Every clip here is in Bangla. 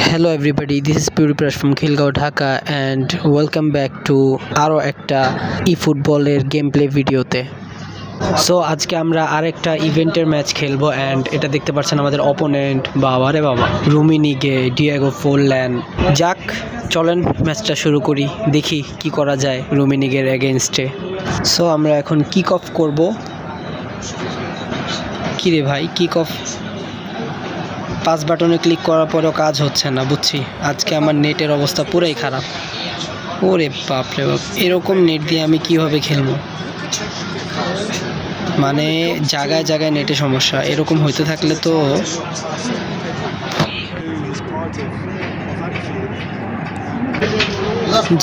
Hello everybody, this is Puri Prash from Khilgaon, Dhaka and welcome back to আরো একটা eFootball-এর গেম প্লে ভিডিওতে। সো আজকে আমরা আরেকটা ইভেন্টের ম্যাচ খেলবো অ্যান্ড এটা দেখতে পাচ্ছেন আমাদের অপোনেন্ট বাবারে বাবা রুমিনিগে, ডিয়েগো ফোরল্যান। যাক চলেন ম্যাচটা শুরু করি, দেখি কি করা যায় রুমিনিগের এগেনস্টে। সো আমরা এখন কিক অফ করব। কিরে ভাই, কিক অফ 5 বাটনে ক্লিক করার পরেও কাজ হচ্ছে না, বুঝছি আজকে আমার নেটের অবস্থা পুরাই খারাপ। ওরে বাপ রে বাপ, এরকম নেট দিয়ে আমি কিভাবে খেলবো? মানে জায়গায় জায়গায় নেটের সমস্যা, এরকম হইতে থাকলে তো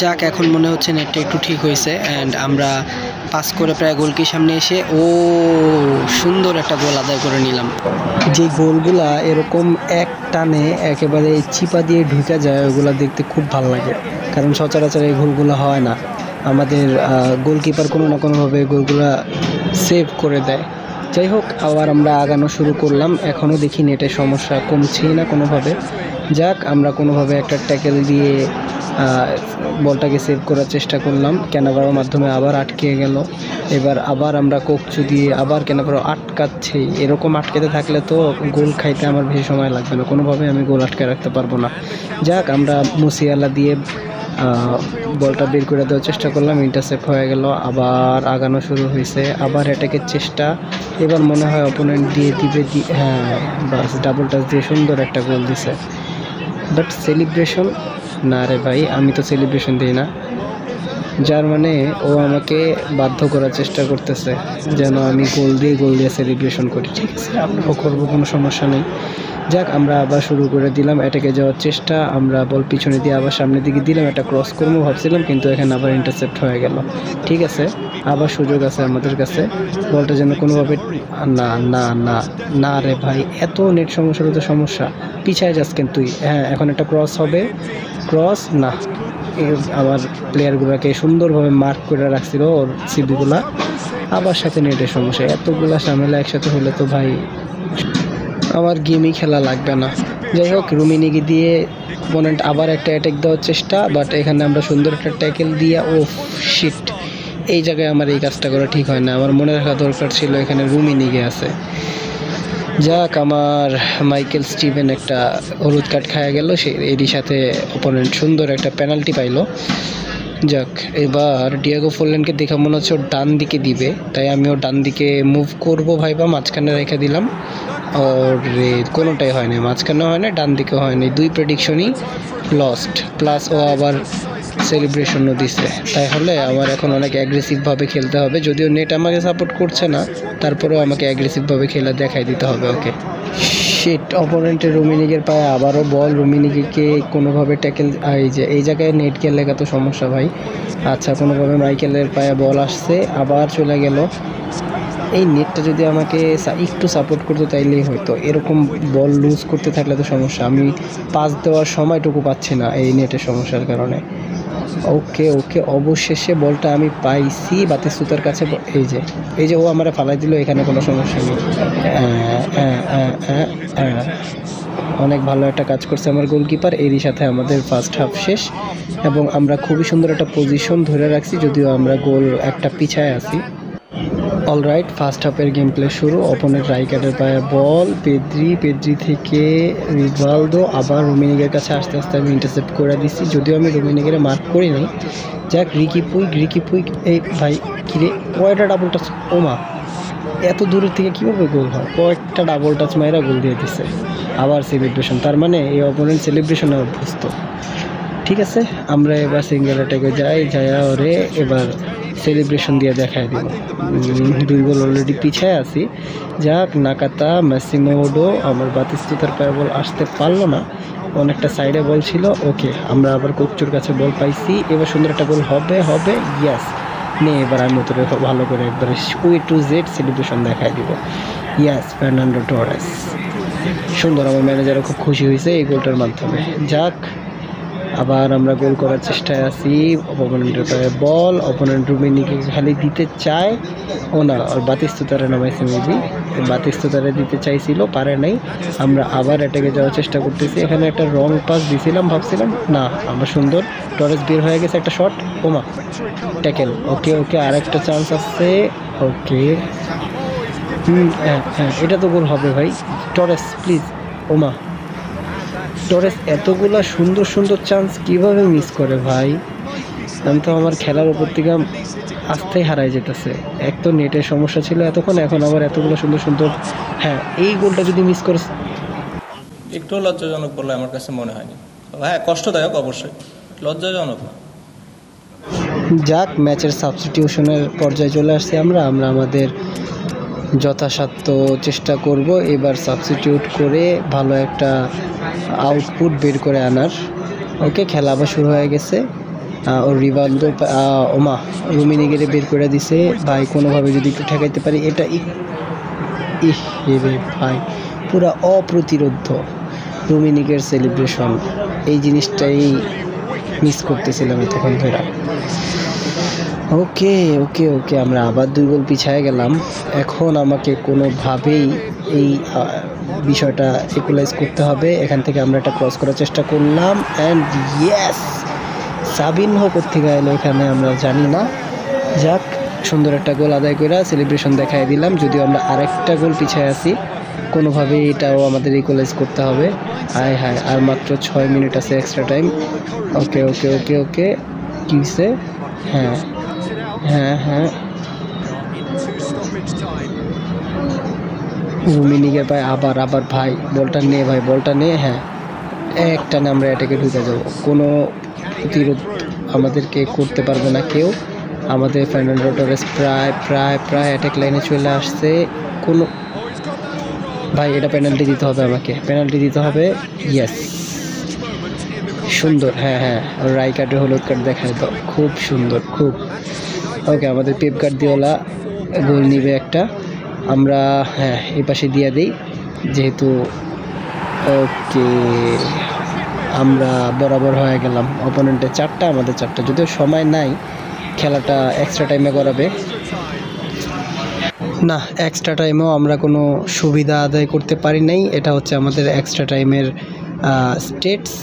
যাক এখন মনে হচ্ছে নেটটা একটু ঠিক হয়েছে অ্যান্ড আমরা পাস করে প্রায় গোলকির সামনে এসে সুন্দর একটা গোল আদায় করে নিলাম। যে গোলগুলা এরকম এক টানে একেবারে চিপা দিয়ে ঢুকে যায় ওগুলা দেখতে খুব ভালো লাগে, কারণ সচরাচর এই গোলগুলো হয় না। আমাদের গোলকিপার কোনো না কোনোভাবে গোলগুলা সেভ করে দেয়। যাই হোক, আবার আমরা আগানো শুরু করলাম। এখনও দেখি নেটের সমস্যা কমছেই না কোনোভাবে। যাক আমরা কোনোভাবে একটা ট্যাকেল দিয়ে বলটাকে সেভ করার চেষ্টা করলাম। ক্যানাভারোর মাধ্যমে আবার আটকে গেল। এবার আবার আমরা কোকচু দিয়ে আবার ক্যানাভারো আটকাচ্ছেই। এরকম আটকেতে থাকলে তো গোল খাইতে আমার বেশি সময় লাগবে না, কোনোভাবে আমি গোল আটকে রাখতে পারবো না। যাক আমরা মুসিয়ালা দিয়ে বলটা বের করে দেওয়ার চেষ্টা করলাম, ইন্টারসেপ্ট হয়ে গেল। আবার আগানো শুরু হয়েছে, আবার অ্যাটাকের চেষ্টা। এবার মনে হয় অপোনেন্ট দিয়ে দিবে, হ্যাঁ বাস ডাবল টাচ দিয়ে সুন্দর একটা গোল দিছে। বাট সেলিব্রেশন না রে ভাই, আমি তো সেলিব্রেশন দিই না, যার মানে ও আমাকে বাধ্য করার চেষ্টা করতেছে যেন আমি গোল দিয়ে সেলিব্রেশন করি। ঠিক আছে, আমরাও করবো, কোনো সমস্যা নেই। যাক আমরা আবার শুরু করে দিলাম অ্যাটাকে যাওয়ার চেষ্টা। আমরা বল পিছনে দিয়ে আবার সামনের দিকে দিলাম, একটা ক্রস করবো ভাবছিলাম, কিন্তু এখানে আবার ইন্টারসেপ্ট হয়ে গেল। ঠিক আছে, আবার সুযোগ আছে আমাদের কাছে, বলটা যেন কোনোভাবে না না না না রে ভাই, এত নেট সমস্যার তো সমস্যা। পিছায় যাস কেন তুই? হ্যাঁ এখন একটা ক্রস হবে, ক্রস না, আবার প্লেয়ারগুলোকে সুন্দরভাবে মার্ক করে রাখছিল ওর সিবিগুলা। আবার সাথে নেটের সমস্যা, এতগুলা ঝামেলা একসাথে হলে তো ভাই আমার গেমই খেলা লাগবে না। যাই হোক রুমিনিগি দিয়ে অপোনেন্ট আবার একটা অ্যাটাক দেওয়ার চেষ্টা, বাট এখানে আমরা সুন্দর একটা ট্যাকেল দিয়ে শিট, এই জায়গায় আমার এই কাজটা করা ঠিক হয় না। আমার মনে রাখা দরকার ছিল এখানে রুমিনিগি আছে। যাক আমার মাইকেল স্টিভেন একটা হলুদ কার্ড খাওয়া গেল, এরই সাথে অপোনেন্ট সুন্দর একটা পেনাল্টি পাইলো। যাক এবার ডিয়েগো ফোরল্যানকে দেখা মনে হচ্ছে ওর ডান দিকে দিবে, তাই আমি ওর ডান দিকে মুভ করবো ভাইবা মাঝখানে রেখে দিলাম। ওর কোনোটাই হয় না, মাঝখানে হয় না, ডান দিকে হয় না, দুই প্রেডিকশনই লস্ট। প্লাস ও আবার সেলিব্রেশনও দিছে, তাই হলে আমার এখন অনেক অ্যাগ্রেসিভভাবে খেলতে হবে। যদিও নেট আমাকে সাপোর্ট করছে না, তারপরেও আমাকে অ্যাগ্রেসিভভাবে খেলা দেখাই দিতে হবে ওকে। শিট, অপোনেন্টের রুমিনিগের পায়ে আবারও বল, রুমিনিগিকে কোনোভাবে ট্যাকেল, এই জায়গায় নেট গেলে এত সমস্যা ভাই। আচ্ছা কোনোভাবে মাইকেলের পায়ে বল আসছে, আবার চলে গেল। এই নেটটা যদি আমাকে একটু সাপোর্ট করতো তাইলেই হয়তো, এরকম বল লুজ করতে থাকলে তো সমস্যা। আমি পাস দেওয়ার সময়টুকু পাচ্ছি না এই নেটের সমস্যার কারণে। ওকে ওকে, অবশেষে বলটা আমি পাইছি বাতিস্তুতার কাছে। এই যে ও আমার ফালাই দিল, এখানে কোনো সমস্যা নেই। অনেক ভালো একটা কাজ করছে আমার গোলকিপার। এরই সাথে আমাদের ফার্স্ট হাফ শেষ এবং আমরা খুবই সুন্দর একটা পজিশন ধরে রাখছি, যদিও আমরা গোল একটা পিছায় আছি। অলরাইট, ফার্স্ট হাফের গেম প্লে শুরু। অপোনেন্ট রাইকার্ডের পায়ে বল, পেদ্রি থেকে রিভালদো, আবার রুমিনিগের কাছে আস্তে আস্তে আমি ইন্টারসেপ্ট করে দিচ্ছি, যদিও আমি রুমিনিগের মার্ক করি নাই। যাক রিকি পুই, এই ভাই কিরে, কয়টা ডাবল টাচ, ওমা এত দূরের থেকে কীভাবে গোল হয়? কয়েকটা ডাবল টাচ মায়েরা গোল দিয়ে দিচ্ছে। আবার সেলিব্রেশন, তার মানে এই অপোনেন্ট সেলিব্রেশনে অভ্যস্ত। ঠিক আছে, আমরা এবার সিঙ্গেল অ্যাটাকে যাই ওরে এবার সেলিব্রেশন দিয়ে দেখায় দিব। 2 গোল অলরেডি পিছায় আছি। যাক নাকাতা ম্যাসিমোডো, আমার বাতিস্তুতার পায়ে বল আসতে পারলো না, অনেকটা সাইডে বল ছিল। ওকে আমরা আবার কোকচুর কাছে বল পাইছি, এবার সুন্দর একটা গোল হবে ইয়াস নে। এবার আমি তোর ভালো করে একবারে A to Z সেলিব্রেশন দেখায় দিব। ইয়াস ফার্নান্ডো টরেস, সুন্দর। আমার ম্যানেজারও খুব খুশি হয়েছে এই গোলটার মাধ্যমে। যাক আবার আমরা গোল করার চেষ্টায় আছি। অপোনেন্টের পায়ে বল, অপোনেন্ট রুমিনিকে খালি দিতে চায়, ও না ওর বাতিস্তুতারে নামাইছে মেবি, বাতিস্তুতারে দিতে চাইছিল, পারে নাই। আমরা আবার অ্যাটাকে যাওয়ার চেষ্টা করতেছি। এখানে একটা রং পাস দিছিলাম, ভাবছিলাম না আমরা সুন্দর, টরেস বের হয়ে গেছে, একটা শট, ওমা ট্যাকেল। ওকে ওকে আর একটা চান্স আসছে। ওকে হ্যাঁ হ্যাঁ এটা তো গোল হবে ভাই। টরেস প্লিজ, ওমা টরেস এতগুলা সুন্দর সুন্দর চান্স কিভাবে মিস করে ভাই। আমি তো আমার খেলার উপর থেকে আস্তেই হারাই যেতেছে। এক তো নেটের সমস্যা ছিল এতক্ষণ, এখন আবার এতগুলো সুন্দর সুন্দর। হ্যাঁ এই গোলটা যদি মিস করে, একটু লজ্জাজনক বলে আমার কাছে মনে হয়নি। হ্যাঁ কষ্টদায়ক অবশ্যই, লজ্জাজনক না। যাক ম্যাচের সাবস্টিটিউশনের পর্যায়ে চলে আসছি আমরা আমাদের যথাসাধ্য চেষ্টা করব এবার সাবস্টিটিউট করে ভালো একটা আউটপুট বের করে আনার। ওকে খেলা আবার শুরু হয়ে গেছে। ওর রিভালদো ওমা রুমিনিগেরে বের করে দিছে ভাই, কোনোভাবে যদি একটু ঠেকাইতে পারি এটা। রে ভাই পুরা অপ্রতিরোধ রুমিনিগের সেলিব্রেশন, এই জিনিসটাই মিস করতেছিলাম তখন ধরে। ওকে ওকে ওকে আমরা আবার 2 গোল পিছিয়ে গেলাম। এখন আমাকে কোনোভাবেই এই বিষয়টা ইকুয়ালাইজ করতে হবে। এখান থেকে আমরা একটা ক্রস করার চেষ্টা করলাম অ্যান্ড ইয়েস, সাবিনহো কোত্থেকে এলো এখানে আমরা জানি না। যাক সুন্দর একটা গোল আদায় করে সেলিব্রেশন দেখাই দিলাম, যদিও আমরা আরেকটা গোল পিছিয়ে আছি। কোনোভাবেই এটাও আমাদের ইকুয়ালাইজ করতে হবে। হায় হায় আর মাত্র 6 মিনিট আছে এক্সট্রা টাইম। ওকে ওকে ওকে ওকে কী হয়েছে? হ্যাঁ হ্যাঁ হ্যাঁ রুমিনিগের পায়ে আবার আবার ভাই বলটা নে ভাই, বলটা নে। হ্যাঁ একটানে আমরা এটাকে ঢুকে যাব, কোনো প্রতিরোধ আমাদেরকে করতে পারবে না কেউ। আমাদের ফার্নান্ডো টরেস প্রায় প্রায় প্রায় অ্যাটাক লাইনে চলে আসছে। কোনো ভাই এটা পেনাল্টি দিতে হবে, আমাকে পেনাল্টি দিতে হবে। ইয়েস সুন্দর, হ্যাঁ হ্যাঁ রাই কার্ডে হলুদ কার্ড দেখায় তো, খুব সুন্দর খুব। ওকে আমাদের পেপ গার্দিওলা গোল নিবে একটা, আমরা হ্যাঁ এই পাশে দিয়ে দিই যেহেতু। ওকে আমরা বরাবর হয়ে গেলাম, অপোনেন্টের 4টা আমাদের 4টা, যদিও সময় নাই, খেলাটা এক্সট্রা টাইমে করাবে না। এক্সট্রা টাইমেও আমরা কোনো সুবিধা আদায় করতে পারি নাই, এটা হচ্ছে আমাদের এক্সট্রা টাইমের স্টেটস।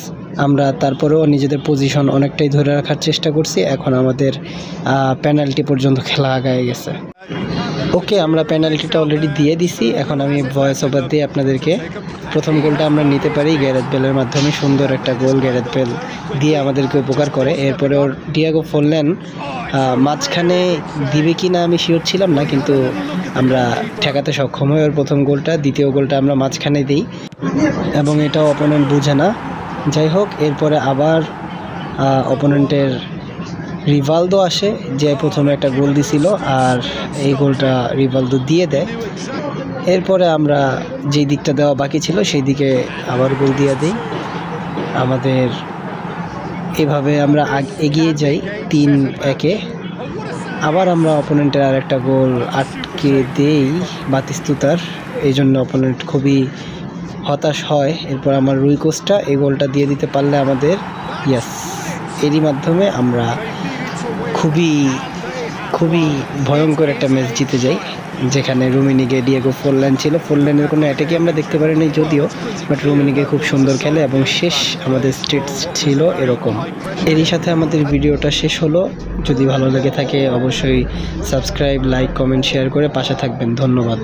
আমরা তারপরেও নিজেদের পজিশন অনেকটাই ধরে রাখার চেষ্টা করছি। এখন আমাদের পেনাল্টি পর্যন্ত খেলা আগায় গেছে। ওকে আমরা পেনাল্টিটা অলরেডি দিয়ে দিছি, এখন আমি ভয়েস ওভার দিয়ে আপনাদেরকে প্রথম গোলটা আমরা নিতে পারি গ্যারেথ বেলের মাধ্যমে। সুন্দর একটা গোল গ্যারেথ বেল দিয়ে আমাদেরকে উপকার করে। এরপরে ওর ডিয়াগো ফরল্যান মাঝখানে দিবে কি না আমি শিওর ছিলাম না, কিন্তু আমরা ঠেকাতে সক্ষম হই ওর প্রথম গোলটা। দ্বিতীয় গোলটা আমরা মাঝখানে দিই এবং এটাও অপোনেন্ট বুঝে না। যাই হোক এরপরে আবার অপোনেন্টের রিভালদো আসে, যে প্রথমে একটা গোল দিছিল আর এই গোলটা রিভালদো দিয়ে দেয়। এরপরে আমরা যেই দিকটা দেওয়া বাকি ছিল সেই দিকে আবার গোল দিয়ে দিই। আমাদের এভাবে আমরা এগিয়ে যাই 3-1-এ। আবার আমরা অপোনেন্টের আর একটা গোল আটকে দেই বাতিস্তুতার, এই জন্য অপোনেন্ট খুবই হতাশ হয়। এরপর আমার রুই কোস্টা এই গোলটা দিয়ে দিতে পারলে আমাদের ইয়েস, এরই মাধ্যমে আমরা খুবই খুবই ভয়ঙ্কর একটা ম্যাচ জিতে যাই, যেখানে রুমিনিগে ডিয়েগো ফরল্যান ছিল। ফরল্যানের কোনো অ্যাটাকই আমরা দেখতে পারিনি যদিও, বাট রুমিনিগে খুব সুন্দর খেলে এবং শেষ আমাদের স্টেটস ছিল এরকম। এরই সাথে আমাদের ভিডিওটা শেষ হলো। যদি ভালো লেগে থাকে অবশ্যই সাবস্ক্রাইব, লাইক, কমেন্ট, শেয়ার করে পাশে থাকবেন। ধন্যবাদ।